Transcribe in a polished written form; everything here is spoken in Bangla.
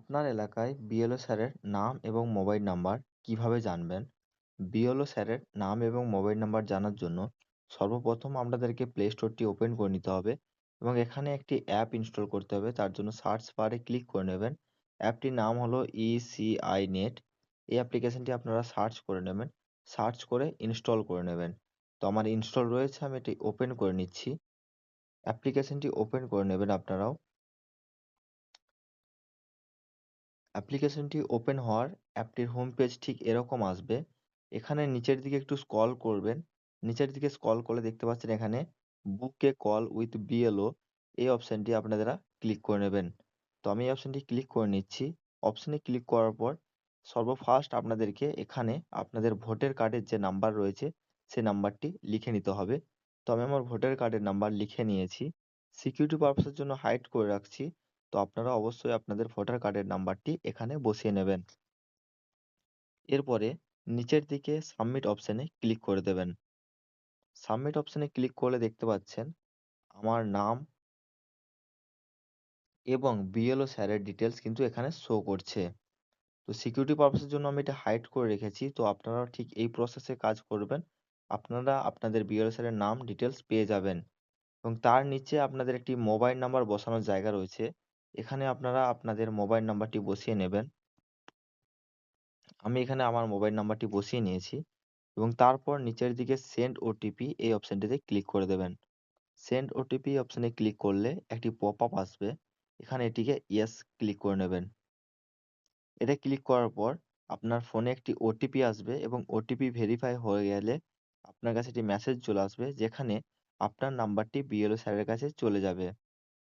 আপনার এলাকায় বিএলও স্যারের নাম এবং মোবাইল নাম্বার কিভাবে জানবেন? বিএলও স্যারের নাম এবং মোবাইল নাম্বার জানার জন্য সর্বপ্রথম আপনাদেরকে প্লে স্টোরটি ওপেন করে নিতে হবে এবং এখানে একটি অ্যাপ ইনস্টল করতে হবে। তার জন্য সার্চ বারে ক্লিক করে নেবেন। অ্যাপটির নাম হলো ইসিআই নেট। এই অ্যাপ্লিকেশনটি আপনারা সার্চ করে নেবেন। সার্চ করে ইনস্টল করে নেবেন। তো আমার ইনস্টল রয়েছে, আমি এটি ওপেন করে নিচ্ছি। অ্যাপ্লিকেশনটি ওপেন করে নেবেন আপনারাও। অ্যাপ্লিকেশনটি ওপেন হওয়ার অ্যাপটির হোম পেজ ঠিক এরকম আসবে। এখানে নিচের দিকে একটু স্ক্রল করবেন। নিচের দিকে স্ক্রল করলে দেখতে পাচ্ছেন এখানে বুক এ কল উইথ বিএলও, এই অপশনটি আপনারা ক্লিক করে নেবেন। তো আমি এই অপশনটি ক্লিক করে নিচ্ছি। অপশনে ক্লিক করার পর সর্বফার্স্ট আপনাদেরকে এখানে আপনাদের ভোটার কার্ডের যে নাম্বার রয়েছে সেই নাম্বারটি লিখে নিতে হবে। তো আমি আমার ভোটার কার্ডের নাম্বার লিখে নিয়েছি। সিকিউরিটি পারপাসের জন্য হাইড করে রাখছি। তো আপনারা অবশ্যই আপনাদের ভোটার কার্ডের নাম্বারটি এখানে বসিয়ে নেবেন। এরপরে নিচের দিকে সাবমিট অপশনে ক্লিক করে দেবেন। সাবমিট অপশনে ক্লিক করলে দেখতে পাচ্ছেন আমার নাম এবং বিএলও স্যারের ডিটেলস কিন্তু এখানে শো করছে। তো সিকিউরিটি পারপাসের জন্য আমি এটা হাইড করে রেখেছি। তো আপনারাও ঠিক এই প্রসেসে কাজ করবেন। আপনারা আপনাদের বিএলও স্যারের নাম ডিটেলস পেয়ে যাবেন এবং তার নিচে আপনাদের একটি মোবাইল নাম্বার বসানোর জায়গা রয়েছে। এখানে আপনারা আপনাদের মোবাইল নাম্বারটি বসিয়ে নেবেন। আমি এখানে আমার মোবাইল নাম্বারটি বসিয়ে নিয়েছি এবং তারপর নিচের দিকে সেন্ড ওটিপি এই অপশনটিতে ক্লিক করে দেবেন। সেন্ড ওটিপি অপশনে ক্লিক করলে একটি পপ আপ আসবে। এখানে এটিকে ইয়েস ক্লিক করে নেবেন। এটা ক্লিক করার পর আপনার ফোনে একটি ওটিপি আসবে এবং ওটিপি ভেরিফাই হয়ে গেলে আপনার কাছে একটি মেসেজ চলে আসবে যেখানে আপনার নাম্বারটি বিএলও স্যারের কাছে চলে যাবে।